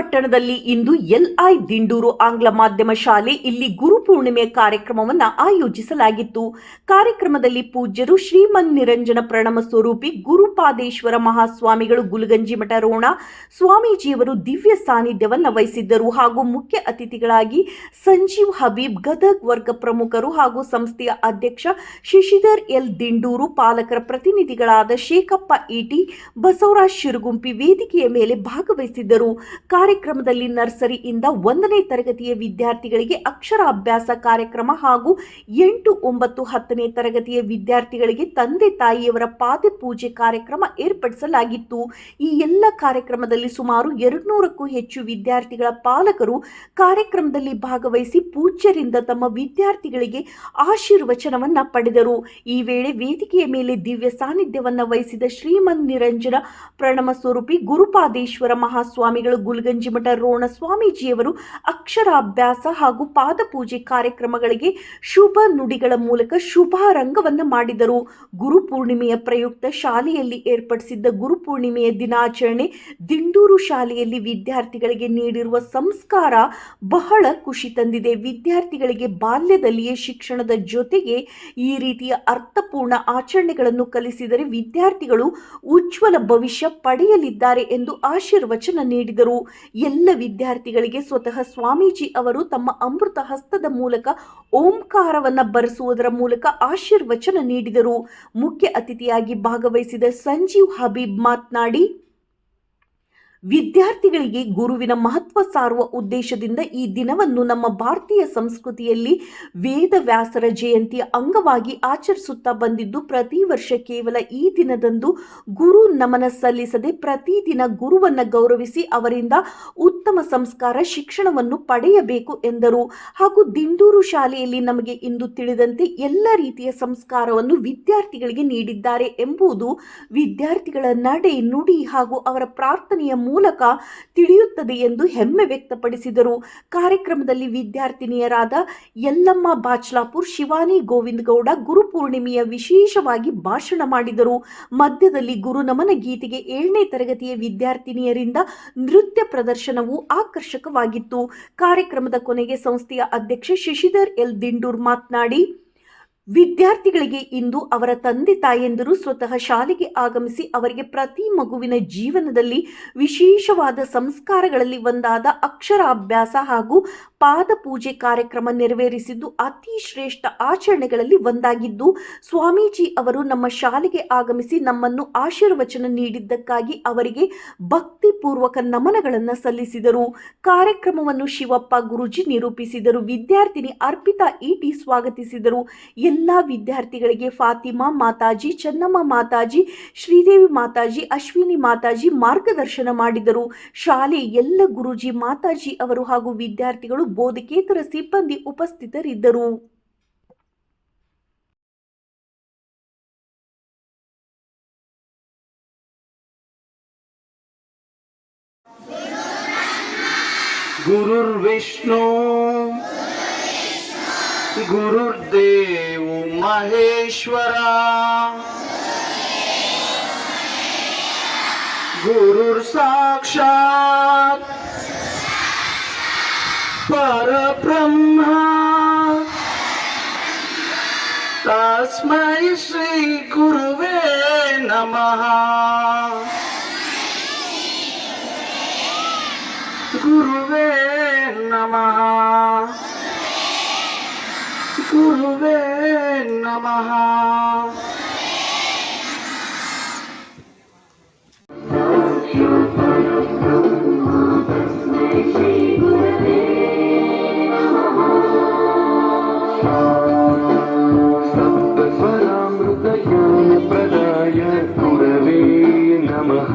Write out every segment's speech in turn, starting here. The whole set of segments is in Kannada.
ಪಟ್ಟಣದಲ್ಲಿ ಇಂದು ಎಲ್ಐ ದಿಂಡೂರು ಆಂಗ್ಲ ಮಾಧ್ಯಮ ಶಾಲೆ ಇಲ್ಲಿ ಗುರುಪೂರ್ಣಿಮೆ ಕಾರ್ಯಕ್ರಮವನ್ನು ಆಯೋಜಿಸಲಾಗಿತ್ತು. ಕಾರ್ಯಕ್ರಮದಲ್ಲಿ ಪೂಜ್ಯರು ಶ್ರೀಮನ್ ನಿರಂಜನ ಪ್ರಣಮ ಸ್ವರೂಪಿ ಗುರುಪಾದೇಶ್ವರ ಮಹಾಸ್ವಾಮಿಗಳು ಗುಲಗಂಜಿಮಠ ರೋಣ ಸ್ವಾಮೀಜಿಯವರು ದಿವ್ಯ ಸಾನ್ನಿಧ್ಯವನ್ನು ವಹಿಸಿದ್ದರು. ಹಾಗೂ ಮುಖ್ಯ ಅತಿಥಿಗಳಾಗಿ ಸಂಜೀವ್ ಹಬೀಬ್ ಗದಗ್ ವರ್ಗ ಪ್ರಮುಖರು ಹಾಗೂ ಸಂಸ್ಥೆಯ ಅಧ್ಯಕ್ಷ ಶಶಿಧರ್ ಎಲ್ ದಿಂಡೂರು, ಪಾಲಕರ ಪ್ರತಿನಿಧಿಗಳಾದ ಶೇಖಪ್ಪ ಈಟಿ, ಬಸವರಾಜ್ ಶಿರುಗುಂಪಿ ವೇದಿಕೆಯ ಮೇಲೆ ಭಾಗವಹಿಸಿದ್ದರು. ಕಾರ್ಯಕ್ರಮದಲ್ಲಿ ನರ್ಸರಿಯಿಂದ 1ನೇ ತರಗತಿಯ ವಿದ್ಯಾರ್ಥಿಗಳಿಗೆ ಅಕ್ಷರಾಭ್ಯಾಸ ಕಾರ್ಯಕ್ರಮ ಹಾಗೂ 8, 9, 10ನೇ ತರಗತಿಯ ವಿದ್ಯಾರ್ಥಿಗಳಿಗೆ ತಂದೆ ತಾಯಿಯವರ ಪಾದಪೂಜೆ ಕಾರ್ಯಕ್ರಮ ಏರ್ಪಡಿಸಲಾಗಿತ್ತು. ಈ ಎಲ್ಲ ಕಾರ್ಯಕ್ರಮದಲ್ಲಿ ಸುಮಾರು 200ಕ್ಕೂ ಹೆಚ್ಚು ವಿದ್ಯಾರ್ಥಿಗಳ ಪಾಲಕರು ಕಾರ್ಯಕ್ರಮದಲ್ಲಿ ಭಾಗವಹಿಸಿ ಪೂಜ್ಯರಿಂದ ತಮ್ಮ ವಿದ್ಯಾರ್ಥಿಗಳಿಗೆ ಆಶೀರ್ವಚನವನ್ನ ಪಡೆದರು. ಈ ವೇಳೆ ವೇದಿಕೆಯ ಮೇಲೆ ದಿವ್ಯ ಸಾನ್ನಿಧ್ಯವನ್ನ ವಹಿಸಿದ ಶ್ರೀಮನ್ ನಿರಂಜನ ಪ್ರಣಮ ಸ್ವರೂಪಿ ಗುರುಪಾದೇಶ್ವರ ಮಹಾಸ್ವಾಮಿಗಳು ಗುಲಗಂಜಿಮಠ ರೋಣ ಸ್ವಾಮೀಜಿಯವರು ಅಕ್ಷರಾಭ್ಯಾಸ ಹಾಗೂ ಪಾದಪೂಜೆ ಕಾರ್ಯಕ್ರಮಗಳಿಗೆ ಶುಭ ನುಡಿಗಳ ಮೂಲಕ ಶುಭಾರಂಭವನ್ನು ಮಾಡಿದರು. ಗುರುಪೂರ್ಣಿಮೆಯ ಪ್ರಯುಕ್ತ ಶಾಲೆಯಲ್ಲಿ ಏರ್ಪಡಿಸಿದ್ದ ಗುರುಪೂರ್ಣಿಮೆಯ ದಿನಾಚರಣೆ ದಿಂಡೂರು ಶಾಲೆಯಲ್ಲಿ ವಿದ್ಯಾರ್ಥಿಗಳಿಗೆ ನೀಡಿರುವ ಸಂಸ್ಕಾರ ಬಹಳ ಖುಷಿ ತಂದಿದೆ. ವಿದ್ಯಾರ್ಥಿಗಳಿಗೆ ಬಾಲ್ಯದಲ್ಲಿಯೇ ಶಿಕ್ಷಣದ ಜೊತೆಗೆ ಈ ರೀತಿಯ ಅರ್ಥಪೂರ್ಣ ಆಚರಣೆಗಳನ್ನು ಕಲಿಸಿದರೆ ವಿದ್ಯಾರ್ಥಿಗಳು ಉಜ್ವಲ ಭವಿಷ್ಯ ಪಡೆಯಲಿದ್ದಾರೆ ಎಂದು ಆಶೀರ್ವಚನ ನೀಡಿದರು. ಎಲ್ಲ ವಿದ್ಯಾರ್ಥಿಗಳಿಗೆ ಸ್ವತಃ ಸ್ವಾಮೀಜಿ ಅವರು ತಮ್ಮ ಅಮೃತ ಹಸ್ತದ ಮೂಲಕ ಓಂಕಾರವನ್ನು ಬರೆಸುವುದರ ಮೂಲಕ ಆಶೀರ್ವಚನ ನೀಡಿದರು. ಮುಖ್ಯ ಅತಿಥಿಯಾಗಿ ಭಾಗವಹಿಸಿದ ಸಂಜೀವ್ ಹಬೀಬ್ ಮಾತನಾಡಿ, ವಿದ್ಯಾರ್ಥಿಗಳಿಗೆ ಗುರುವಿನ ಮಹತ್ವ ಸಾರುವ ಉದ್ದೇಶದಿಂದ ಈ ದಿನವನ್ನು ನಮ್ಮ ಭಾರತೀಯ ಸಂಸ್ಕೃತಿಯಲ್ಲಿ ವೇದವ್ಯಾಸರ ಜಯಂತಿಯ ಅಂಗವಾಗಿ ಆಚರಿಸುತ್ತಾ ಬಂದಿದ್ದು, ಪ್ರತಿ ವರ್ಷ ಕೇವಲ ಈ ದಿನದಂದು ಗುರು ನಮನ ಸಲ್ಲಿಸದೆ ಪ್ರತಿದಿನ ಗುರುವನ್ನು ಗೌರವಿಸಿ ಅವರಿಂದ ಉತ್ತಮ ಸಂಸ್ಕಾರ ಶಿಕ್ಷಣವನ್ನು ಪಡೆಯಬೇಕು ಎಂದರು. ಹಾಗೂ ದಿಂಡೂರು ಶಾಲೆಯಲ್ಲಿ ನಮಗೆ ಇಂದು ತಿಳಿದಂತೆ ಎಲ್ಲ ರೀತಿಯ ಸಂಸ್ಕಾರವನ್ನು ವಿದ್ಯಾರ್ಥಿಗಳಿಗೆ ನೀಡಿದ್ದಾರೆ ಎಂಬುದು ವಿದ್ಯಾರ್ಥಿಗಳ ನಡೆ ನುಡಿ ಹಾಗೂ ಅವರ ಪ್ರಾರ್ಥನೆಯ ಮೂಲಕ ತಿಳಿಯುತ್ತದೆ ಎಂದು ಹೆಮ್ಮೆ ವ್ಯಕ್ತಪಡಿಸಿದರು. ಕಾರ್ಯಕ್ರಮದಲ್ಲಿ ವಿದ್ಯಾರ್ಥಿನಿಯರಾದ ಯಲ್ಲಮ್ಮ ಬಾಚ್ಲಾಪುರ್, ಶಿವಾನಿ ಗೋವಿಂದ ಗೌಡ ಗುರುಪೂರ್ಣಿಮೆಯ ವಿಶೇಷವಾಗಿ ಭಾಷಣ ಮಾಡಿದರು. ಮಧ್ಯದಲ್ಲಿ ಗುರುನಮನ ಗೀತೆಗೆ 7ನೇ ತರಗತಿಯ ವಿದ್ಯಾರ್ಥಿನಿಯರಿಂದ ನೃತ್ಯ ಪ್ರದರ್ಶನವು ಆಕರ್ಷಕವಾಗಿತ್ತು. ಕಾರ್ಯಕ್ರಮದ ಕೊನೆಗೆ ಸಂಸ್ಥೆಯ ಅಧ್ಯಕ್ಷ ಶಶಿಧರ್ ಎಲ್ ದಿಂಡೂರ್ ಮಾತನಾಡಿ, ವಿದ್ಯಾರ್ಥಿಗಳಿಗೆ ಇಂದು ಅವರ ತಂದೆ ತಾಯಂದಿರು ಸ್ವತಃ ಶಾಲೆಗೆ ಆಗಮಿಸಿ ಅವರಿಗೆ ಪ್ರತಿ ಮಗುವಿನ ಜೀವನದಲ್ಲಿ ವಿಶೇಷವಾದ ಸಂಸ್ಕಾರಗಳಲ್ಲಿ ಒಂದಾದ ಅಕ್ಷರಾಭ್ಯಾಸ ಹಾಗೂ ಪಾದಪೂಜೆ ಕಾರ್ಯಕ್ರಮ ನೆರವೇರಿಸಿದ್ದು ಅತಿ ಶ್ರೇಷ್ಠ ಆಚರಣೆಗಳಲ್ಲಿ ಒಂದಾಗಿದ್ದು, ಸ್ವಾಮೀಜಿ ಅವರು ನಮ್ಮ ಶಾಲೆಗೆ ಆಗಮಿಸಿ ನಮ್ಮನ್ನು ಆಶೀರ್ವಚನ ನೀಡಿದ್ದಕ್ಕಾಗಿ ಅವರಿಗೆ ಭಕ್ತಿಪೂರ್ವಕ ನಮನಗಳನ್ನು ಸಲ್ಲಿಸಿದರು. ಕಾರ್ಯಕ್ರಮವನ್ನು ಶಿವಪ್ಪ ಗುರೂಜಿ ನಿರೂಪಿಸಿದರು. ವಿದ್ಯಾರ್ಥಿನಿ ಅರ್ಪಿತಾ ಈಟಿ ಸ್ವಾಗತಿಸಿದರು. ಎಲ್ಲ ವಿದ್ಯಾರ್ಥಿಗಳಿಗೆ ಫಾತಿಮಾ ಮಾತಾಜಿ, ಚೆನ್ನಮ್ಮ ಮಾತಾಜಿ, ಶ್ರೀದೇವಿ ಮಾತಾಜಿ, ಅಶ್ವಿನಿ ಮಾತಾಜಿ ಮಾರ್ಗದರ್ಶನ ಮಾಡಿದರು. ಶಾಲೆ ಎಲ್ಲ ಗುರೂಜಿ ಮಾತಾಜಿ ಅವರು ಹಾಗೂ ವಿದ್ಯಾರ್ಥಿಗಳು, ಬೋಧಕೇತರ ಸಿಬ್ಬಂದಿ ಉಪಸ್ಥಿತರಿದ್ದರು. ಗುರುರ್ ವಿಷ್ಣು ಗುರುರ್ದೇವ ಮಹೇಶ್ವರ ಗುರುರ್ ಸಾಕ್ಷಾತ್ ಪರಬ್ರಹ್ಮ ತಸ್ಮೈ ಶ್ರೀ ಗುರುವೇ ನಮಃ. ಗುರುವೇ ನಮಃ. ಗುರುವೇ ನಮಃ. ಸಪ್ತಸ್ವರಾಮೃತಜ್ಞಾನ ಪ್ರದಾಯ ಗುರವೇ ನಮಃ.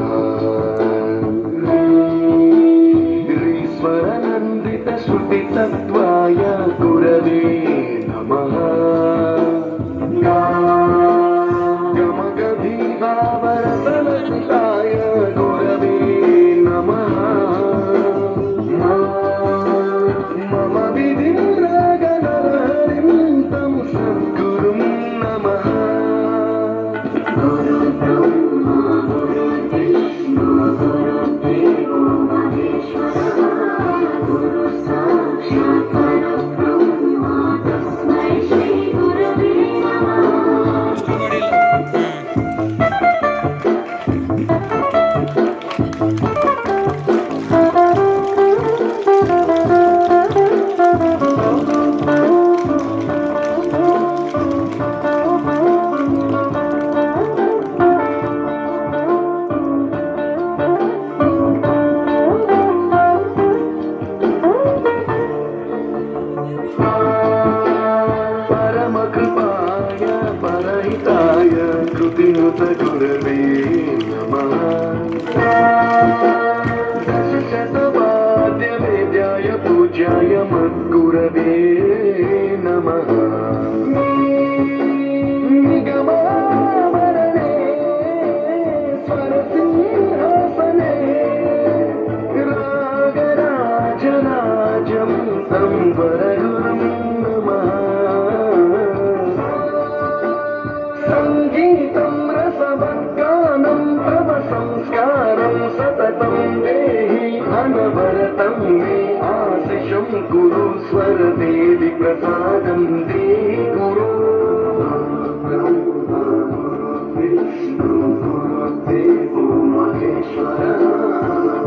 ಸ್ವರನಂದಿತ ಶ್ರುತಿ ತತ್ವಾಯ ಗುರವೇ ನಮಃ. ಗಮಗಭೀಭಾವರತಲಸಿತಾಯ ಗುರವೇ ನಮಃ. ಮಮ ವಿಧಿರಾಗನರಹರಿಂ ತಂ ಸದ್ಗುರುಂ ನಮಃ. ಗುರು ಬ್ರಹ್ಮ ಗುರು ವಿಷ್ಣು ಗುರು ದೇವೋ ಮಹೇಶ್ವರ स्वरसिंहासने रागराजराजं तं वरगुरुं नमः सङ्गीतं रसवद्गानं तव संस्कारं सततं देहि अनवरतं मे आशिषं कुरु स्वरदेवि प्रसादं देहि गुरु विष्णु गुरुदेवो महेश्वरः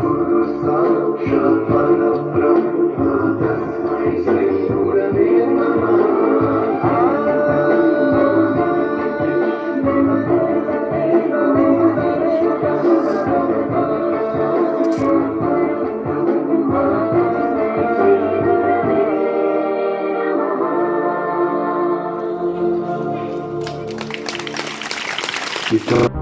गुरु साक्षात् परब्रह्म तस्मै श्री गुरवे नमः It's